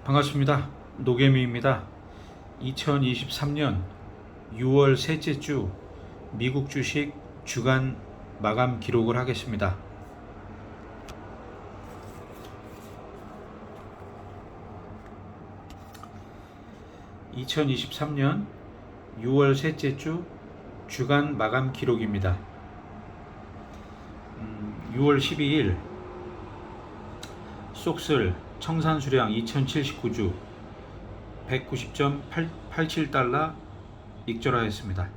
반갑습니다. 노개미입니다. 2023년 6월 셋째 주 미국 주식 주간 마감 기록을 하겠습니다. (2023년 6월 셋째 주 주간 마감 기록입니다. 6월 12일 쏙슬 청산수량 2079주 190.87달러 익절하였습니다.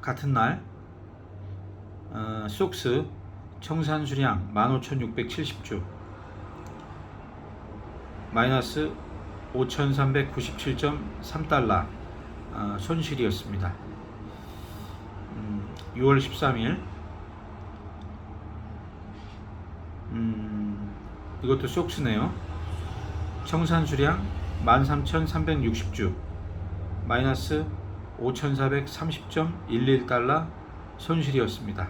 같은 날 쏙스 청산수량 15,670주 마이너스 5,397.3달러 손실이었습니다. 6월 13일 이것도 쏙스네요. 청산수량 13,360주 마이너스 5,430.11달러 손실이었습니다.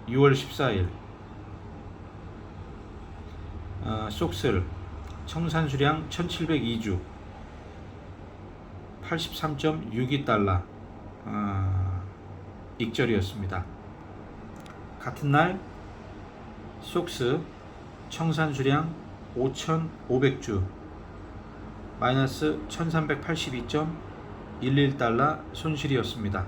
6월 14일 쏙슬 청산수량 1,702주 83.62달러 익절이었습니다. 같은 날 쏙스 청산수량 5,500주 마이너스 1,382.11달러 손실이었습니다.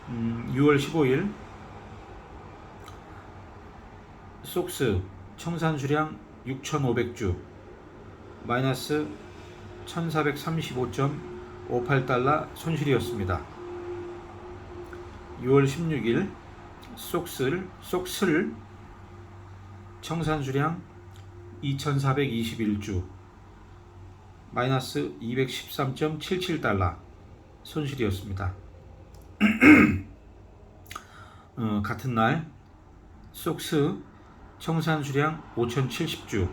음, 6월 15일 쏙스 청산수량 6,500주 마이너스 1,435.58달러 손실이었습니다. 6월 16일 쏙슬 청산수량 2,421주 마이너스 213.77달러 손실이었습니다. 같은 날 쏙스 청산수량 5,070주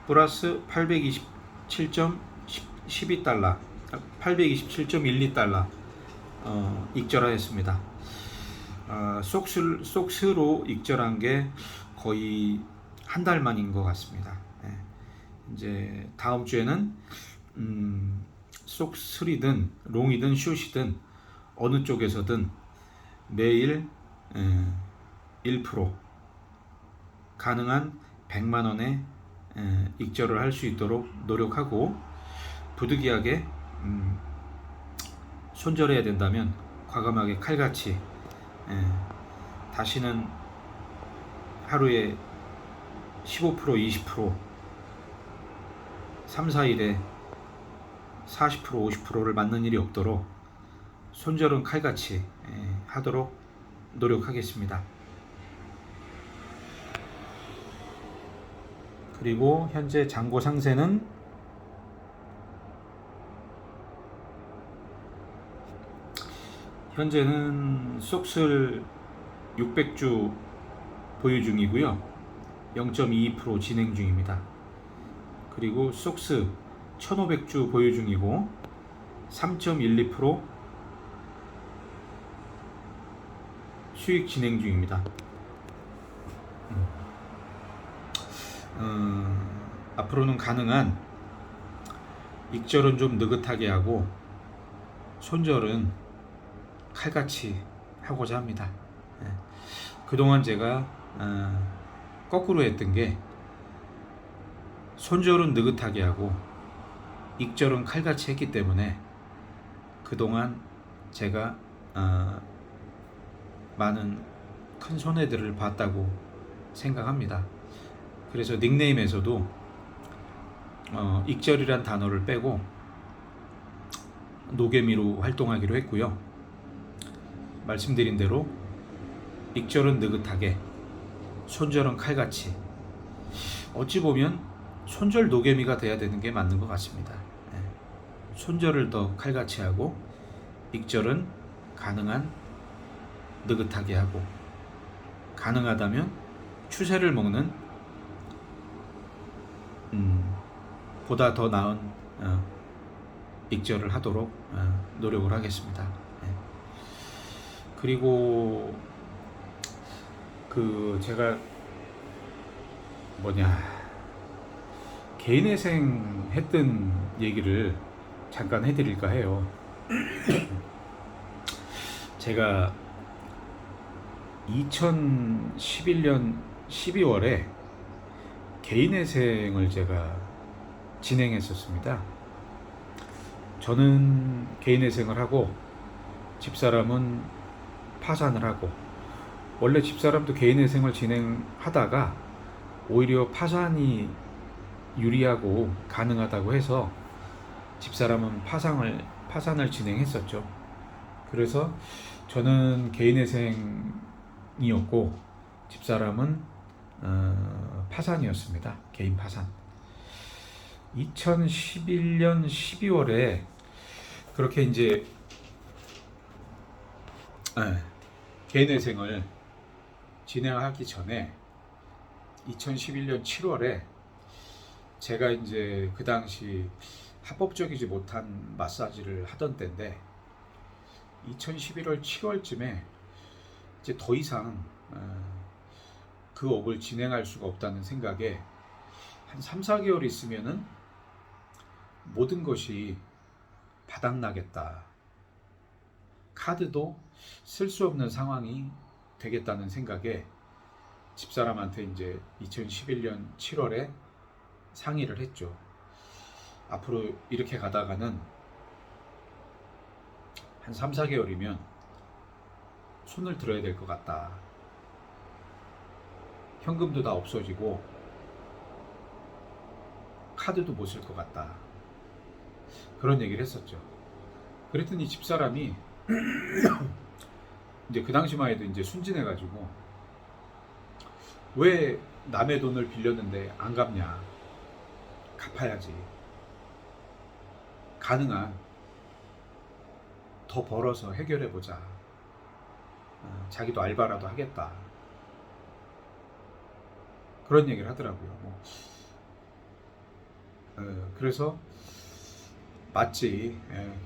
플러스 827.12달러 827.12달러 익절하였습니다. 쏙스로 익절한 게 거의 한 달 만인 것 같습니다. 이제 다음 주에는 쏙슬이든 롱이든 숏이든 어느 쪽에서든 매일 1% 가능한 100만 원의 익절을 할 수 있도록 노력하고 부득이하게 손절해야 된다면 과감하게 칼같이 다시는 하루에 15% 20% 3, 4일에 40% 50%를 맞는 일이 없도록 손절은 칼같이 하도록 노력하겠습니다. 그리고 현재 잔고 상세는 현재는 쏙슬 600주 보유 중이고요. 0.22% 진행 중입니다. 그리고 쏙스 1500주 보유 중이고 3.12% 수익 진행 중입니다. 앞으로는 가능한 익절은 좀 느긋하게 하고 손절은 칼같이 하고자 합니다. 그동안 제가 거꾸로 했던 게 손절은 느긋하게 하고 익절은 칼같이 했기 때문에 그동안 제가 많은 큰 손해들을 봤다고 생각합니다. 그래서 닉네임에서도 익절이란 단어를 빼고 노개미로 활동하기로 했고요. 말씀드린 대로 익절은 느긋하게 손절은 칼같이 어찌 보면 손절 노개미가 돼야 되는 게 맞는 것 같습니다. 손절을 더 칼같이 하고 익절은 가능한 느긋하게 하고 가능하다면 추세를 먹는 보다 더 나은 익절을 하도록 노력을 하겠습니다. 예. 그리고 그 제가 개인회생 했던 얘기를 잠깐 해드릴까 해요. 제가 2011년 12월에 개인회생을 제가 진행했었습니다. 저는 개인회생을 하고 집사람은 파산을 하고, 원래 집사람도 개인회생을 진행하다가 오히려 파산이 유리하고 가능하다고 해서 집사람은 파산을 진행했었죠. 그래서 저는 개인회생이었고 집사람은 파산이었습니다. 개인 파산. 2011년 12월에 그렇게 이제 개인회생을 진행하기 전에 2011년 7월에 제가 이제 그 당시 합법적이지 못한 마사지를 하던 때인데 2011월 7월쯤에 이제 더 이상 그 업을 진행할 수가 없다는 생각에 한 3, 4개월 있으면은 모든 것이 바닥나겠다. 카드도 쓸 수 없는 상황이 되겠다는 생각에 집사람한테 이제 2011년 7월에 상의를 했죠. 앞으로 이렇게 가다가는 한 3, 4개월이면 손을 들어야 될 것 같다. 현금도 다 없어지고 카드도 못 쓸 것 같다. 그런 얘기를 했었죠. 그랬더니 집사람이 이제 그 당시만 해도 이제 순진해가지고 왜 남의 돈을 빌렸는데 안 갚냐? 갚아야지. 가능한 더 벌어서 해결해보자. 자기도 알바라도 하겠다. 그런 얘기를 하더라고요. 그래서 맞지.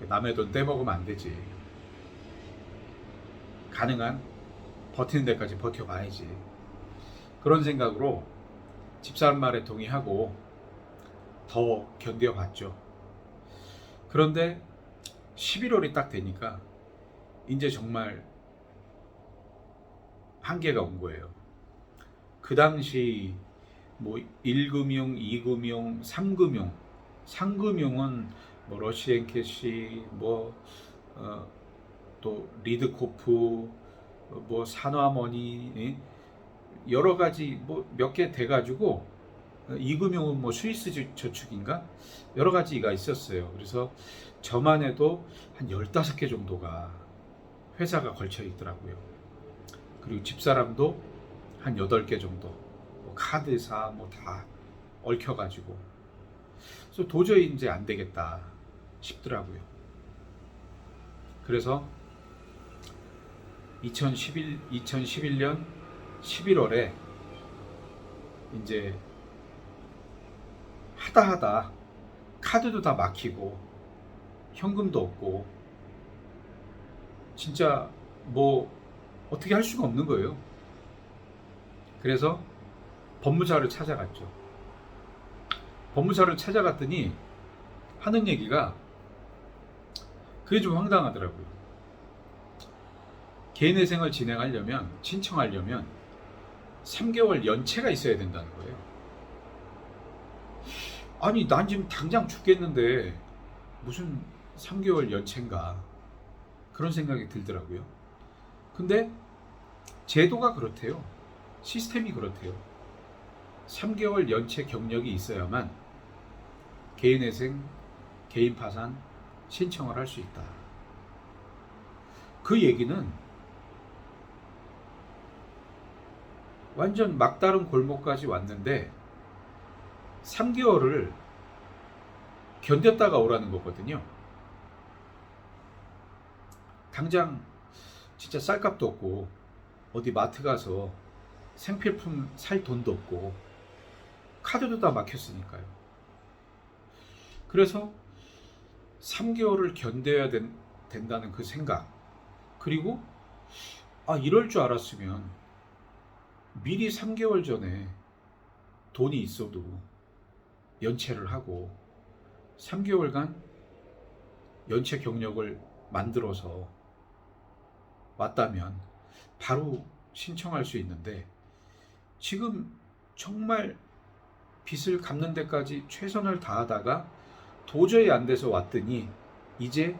남의 돈 떼먹으면 안 되지. 가능한 버티는 데까지 버텨봐야지. 그런 생각으로 집사람 말에 동의하고 더 견뎌봤죠. 그런데 11월이 딱 되니까 이제 정말 한계가 온 거예요. 그 당시 뭐 1금융, 2금융, 3금융, 3금융은 뭐 러시앤캐시, 또 리드코프, 뭐 산화머니, 여러 가지 뭐 몇 개 돼가지고 2금융은 뭐 스위스 저축인가 여러 가지가 있었어요. 그래서 저만 해도 한 15개 정도가 회사가 걸쳐 있더라고요. 그리고 집사람도 한 8개 정도, 뭐 카드사 뭐 다 얽혀가지고, 그래서 도저히 이제 안 되겠다 싶더라고요. 그래서 2011년 11월에 이제 하다 카드도 다 막히고 현금도 없고 진짜 뭐 어떻게 할 수가 없는 거예요. 그래서 법무사를 찾아갔죠. 법무사를 찾아갔더니 하는 얘기가 그게 좀 황당하더라고요. 개인회생을 진행하려면, 신청하려면 3개월 연체가 있어야 된다는 거예요. 아니, 난 지금 당장 죽겠는데 무슨 3개월 연체인가, 그런 생각이 들더라고요. 근데 제도가 그렇대요. 시스템이 그렇대요. 3개월 연체 경력이 있어야만 개인회생, 개인 파산 신청을 할 수 있다. 그 얘기는 완전 막다른 골목까지 왔는데 3개월을 견뎠다가 오라는 거거든요. 당장 진짜 쌀값도 없고 어디 마트 가서 생필품 살 돈도 없고 카드도 다 막혔으니까요. 그래서 3개월을 견뎌야 된다는 그 생각, 그리고 이럴 줄 알았으면 미리 3개월 전에 돈이 있어도 연체를 하고 3개월간 연체 경력을 만들어서 왔다면 바로 신청할 수 있는데, 지금 정말 빚을 갚는 데까지 최선을 다하다가 도저히 안 돼서 왔더니 이제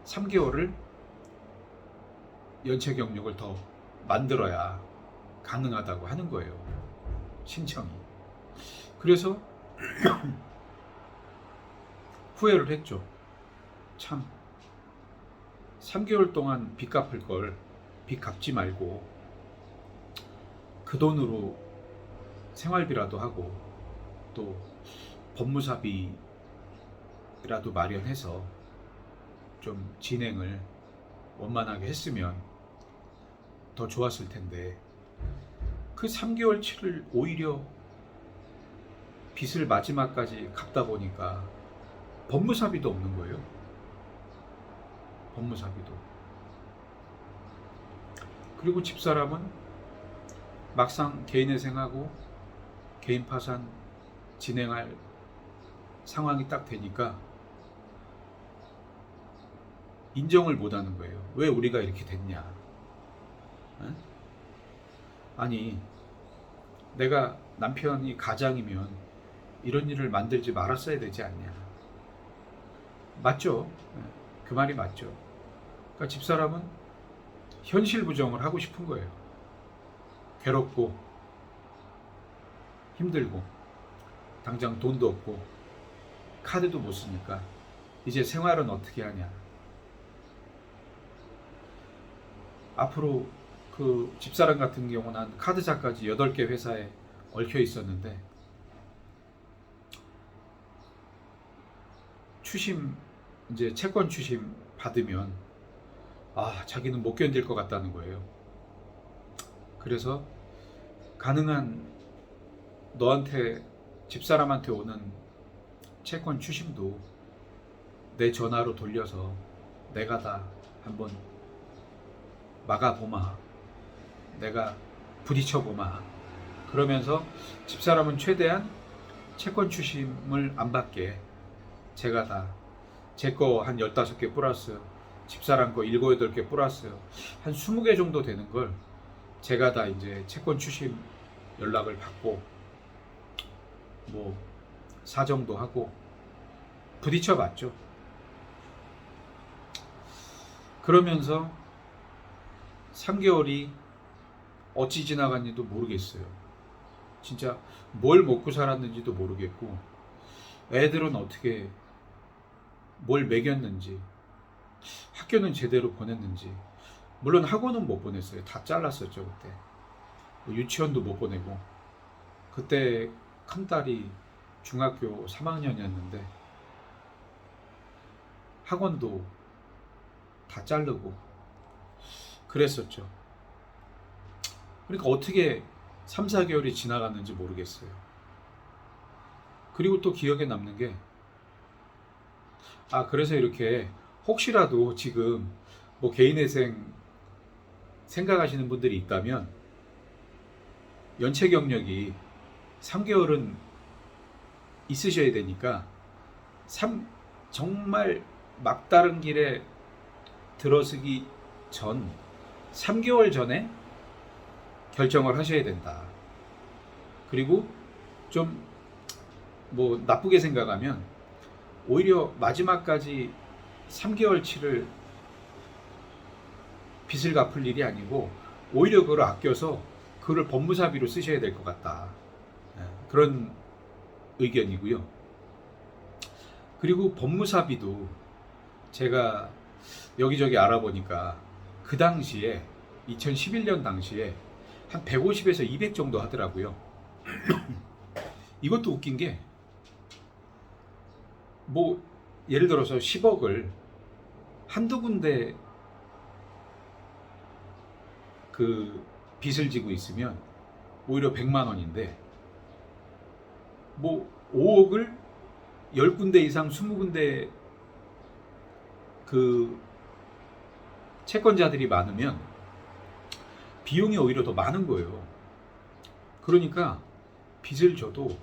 3개월을 연체 경력을 더 만들어야 가능하다고 하는 거예요, 신청이. 그래서 후회를 했죠. 참, 3개월 동안 빚 갚을 걸 빚 갚지 말고 그 돈으로 생활비라도 하고 또 법무사비라도 마련해서 좀 진행을 원만하게 했으면 더 좋았을 텐데, 그 3개월치를 오히려 빚을 마지막까지 갚다 보니까 법무사비도 없는 거예요. 법무사비도. 그리고 집사람은 막상 개인회생하고 개인 파산 진행할 상황이 딱 되니까 인정을 못 하는 거예요. 왜 우리가 이렇게 됐냐? 에? 아니, 내가 남편이 가장이면 이런 일을 만들지 말았어야 되지 않냐? 맞죠? 그 말이 맞죠. 그러니까 집사람은 현실 부정을 하고 싶은 거예요. 괴롭고 힘들고 당장 돈도 없고 카드도 못 쓰니까 이제 생활은 어떻게 하냐? 앞으로 그 집사람 같은 경우는 한 카드사까지 8개 회사에 얽혀 있었는데, 추심, 이제 채권 추심 받으면 자기는 못 견딜 것 같다는 거예요. 그래서 가능한 너한테, 집사람한테 오는 채권 추심도 내 전화로 돌려서 내가 다 한번 막아보마, 내가 부딪혀보마, 그러면서 집사람은 최대한 채권 추심을 안 받게 제가 다 제 거 한 15개 플러스 집사람 거 7, 8개 플러스 한 20개 정도 되는 걸 제가 다 이제 채권 추심 연락을 받고 뭐 사정도 하고 부딪혀 봤죠. 그러면서 3개월이 어찌 지나갔는지도 모르겠어요. 진짜 뭘 먹고 살았는지도 모르겠고, 애들은 어떻게 뭘 먹였는지, 학교는 제대로 보냈는지. 물론 학원은 못 보냈어요. 다 잘랐었죠 그때. 유치원도 못 보내고. 그때 큰딸이 중학교 3학년이었는데 학원도 다 자르고 그랬었죠. 그러니까 어떻게 3, 4개월이 지나갔는지 모르겠어요. 그리고 또 기억에 남는 게, 그래서 이렇게 혹시라도 지금 뭐 개인회생 생각하시는 분들이 있다면 연체 경력이 3개월은 있으셔야 되니까 정말 막다른 길에 들어서기 전 3개월 전에 결정을 하셔야 된다. 그리고 좀 뭐 나쁘게 생각하면 오히려 마지막까지 3개월치를 빚을 갚을 일이 아니고 오히려 그걸 아껴서 그걸 법무사비로 쓰셔야 될 것 같다. 그런 의견이고요. 그리고 법무사비도 제가 여기저기 알아보니까 그 당시에 2011년 당시에 한 150에서 200 정도 하더라고요. 이것도 웃긴 게, 뭐 예를 들어서 10억을 한두 군데 그 빚을 지고 있으면 오히려 100만 원인데, 뭐 5억을 10군데 이상 20군데 그 채권자들이 많으면 비용이 오히려 더 많은 거예요. 그러니까 빚을 져도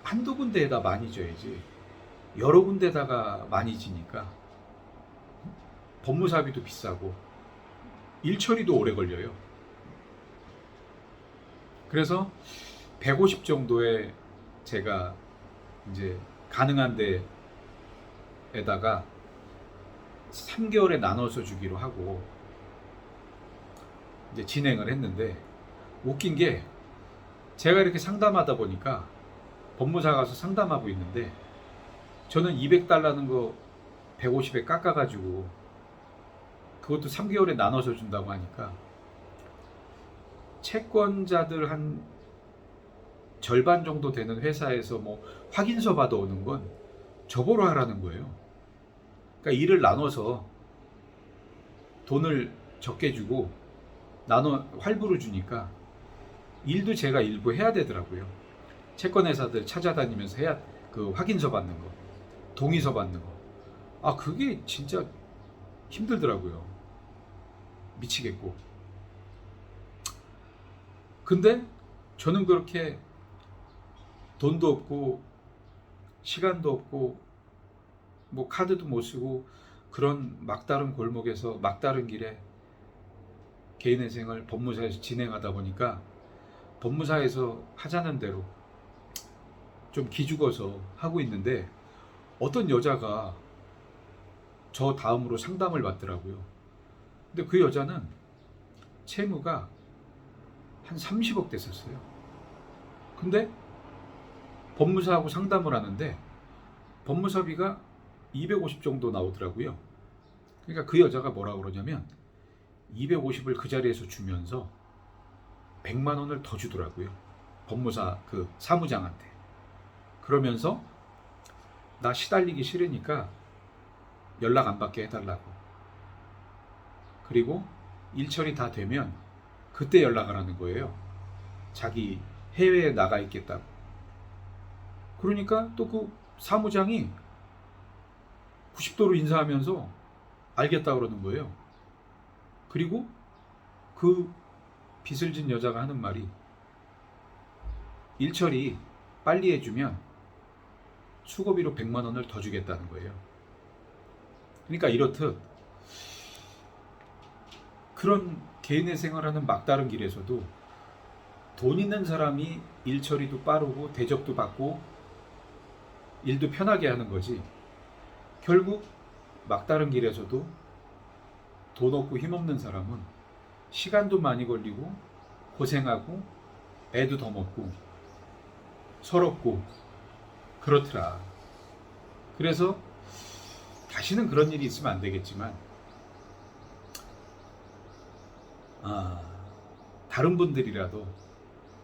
한두 군데에다 많이 져야지 여러 군데다가 많이 지니까 법무사비도 비싸고 일 처리도 오래 걸려요. 그래서 150 정도에 제가 이제 가능한 데에다가 3개월에 나눠서 주기로 하고 이제 진행을 했는데, 웃긴 게 제가 이렇게 상담하다 보니까 법무사 가서 상담하고 있는데 저는 200달러는 거 150에 깎아가지고 그것도 3개월에 나눠서 준다고 하니까 채권자들 한 절반 정도 되는 회사에서 뭐 확인서 받아오는 건 저보러 하라는 거예요. 그러니까 일을 나눠서 돈을 적게 주고 나눠 활부로 주니까 일도 제가 일부 해야 되더라고요. 채권회사들 찾아다니면서 해야, 그 확인서 받는 거, 동의서 받는 거. 아, 그게 진짜 힘들더라고요. 미치겠고. 근데 저는 그렇게 돈도 없고 시간도 없고 뭐 카드도 못 쓰고 그런 막다른 골목에서 막다른 길에 개인의 생을 법무사에서 진행하다 보니까 법무사에서 하자는 대로 좀 기죽어서 하고 있는데, 어떤 여자가 저 다음으로 상담을 받더라고요. 근데 그 여자는 채무가 한 30억 됐었어요. 근데 법무사하고 상담을 하는데 법무사비가 250 정도 나오더라고요. 그러니까 그 여자가 뭐라 그러냐면 250을 그 자리에서 주면서 100만 원을 더 주더라고요. 법무사 그 사무장한테. 그러면서 나 시달리기 싫으니까 연락 안 받게 해달라고. 그리고 일처리 다 되면 그때 연락을 하는 거예요. 자기 해외에 나가 있겠다고. 그러니까 또 그 사무장이 90도로 인사하면서 알겠다 그러는 거예요. 그리고 그 빚을 진 여자가 하는 말이, 일처리 빨리 해주면 수고비로 100만 원을 더 주겠다는 거예요. 그러니까 이렇듯 그런 개인의 생활하는 막다른 길에서도 돈 있는 사람이 일처리도 빠르고 대접도 받고 일도 편하게 하는 거지, 결국 막다른 길에서도 돈 없고 힘없는 사람은 시간도 많이 걸리고 고생하고 애도 더 먹고 서럽고 그렇더라. 그래서 다시는 그런 일이 있으면 안 되겠지만, 다른 분들이라도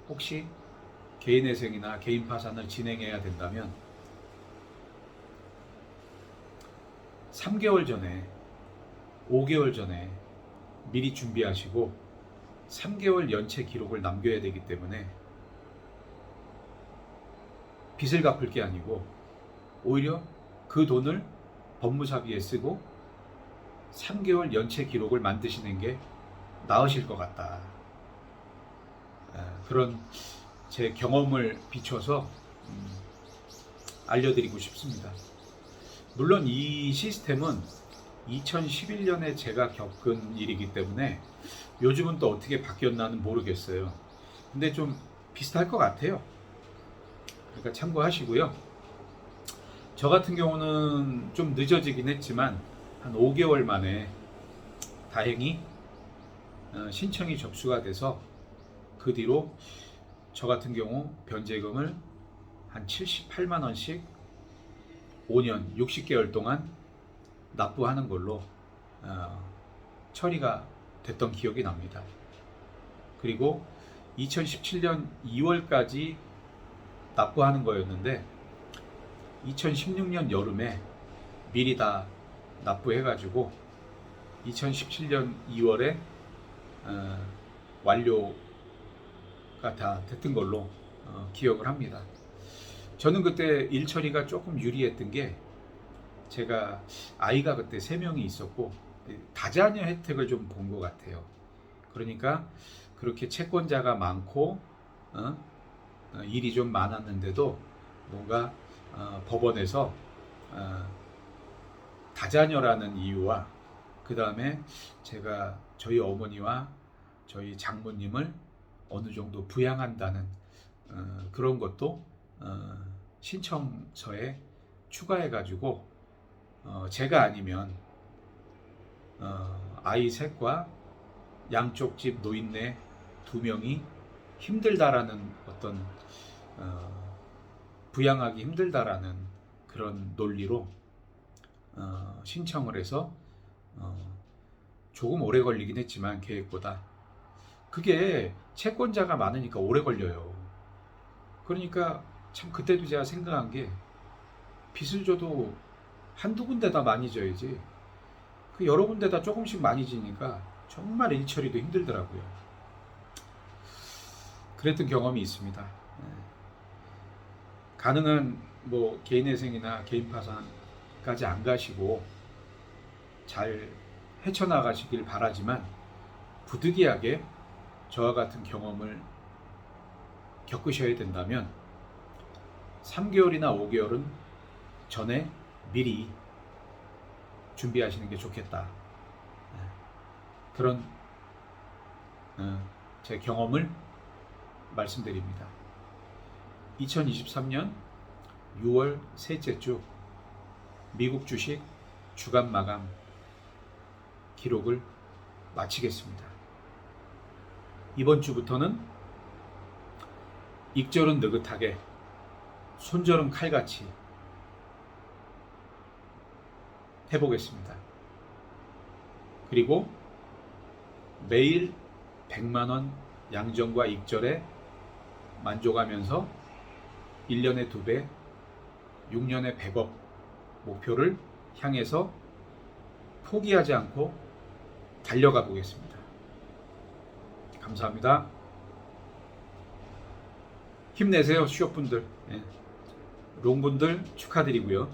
혹시 개인회생이나 개인 파산을 진행해야 된다면 3개월 전에 5개월 전에 미리 준비하시고 3개월 연체 기록을 남겨야 되기 때문에 빚을 갚을 게 아니고 오히려 그 돈을 법무사비에 쓰고 3개월 연체 기록을 만드시는 게 나으실 것 같다. 그런 제 경험을 비춰서 알려드리고 싶습니다. 물론 이 시스템은 2011년에 제가 겪은 일이기 때문에 요즘은 또 어떻게 바뀌었나는 모르겠어요. 근데 좀 비슷할 것 같아요. 그러니까 참고하시고요. 저 같은 경우는 좀 늦어지긴 했지만 한 5개월 만에 다행히 신청이 접수가 돼서 그 뒤로 저 같은 경우 변제금을 한 78만 원씩 5년 60개월 동안 납부하는 걸로 처리가 됐던 기억이 납니다. 그리고 2017년 2월까지 납부하는 거였는데 2016년 여름에 미리 다 납부해가지고 2017년 2월에 완료가 다 됐던 걸로 기억을 합니다. 저는 그때 일 처리가 조금 유리했던 게 제가 아이가 그때 3명이 있었고 다자녀 혜택을 좀 본 것 같아요. 그러니까 그렇게 채권자가 많고 일이 좀 많았는데도 뭔가 법원에서 다자녀라는 이유와 그 다음에 제가 저희 어머니와 저희 장모님을 어느 정도 부양한다는 그런 것도 신청서에 추가해가지고 제가 아니면 아이 셋과 양쪽 집 노인네 2명이 힘들다라는 어떤 부양하기 힘들다라는 그런 논리로 신청을 해서 조금 오래 걸리긴 했지만 계획보다 그게 채권자가 많으니까 오래 걸려요. 그러니까 참 그때도 제가 생각한 게 빚을 줘도 한두 군데다 많이 져야지 그 여러 군데다 조금씩 많이 지니까 정말 일처리도 힘들더라고요. 그랬던 경험이 있습니다. 가능한 뭐 개인회생이나 개인 파산까지 안 가시고 잘 헤쳐나가시길 바라지만 부득이하게 저와 같은 경험을 겪으셔야 된다면 3개월이나 5개월은 전에 미리 준비하시는 게 좋겠다. 그런 제 경험을 말씀드립니다. 2023년 6월 셋째 주 미국 주식 주간 마감 기록을 마치겠습니다. 이번 주부터는 익절은 느긋하게 손절은 칼같이 해보겠습니다. 그리고 매일 100만원 양전과 익절에 만족하면서 1년에 2배, 6년에 100억 목표를 향해서 포기하지 않고 달려가 보겠습니다. 감사합니다. 힘내세요, 수협분들. 롱분들 축하드리고요.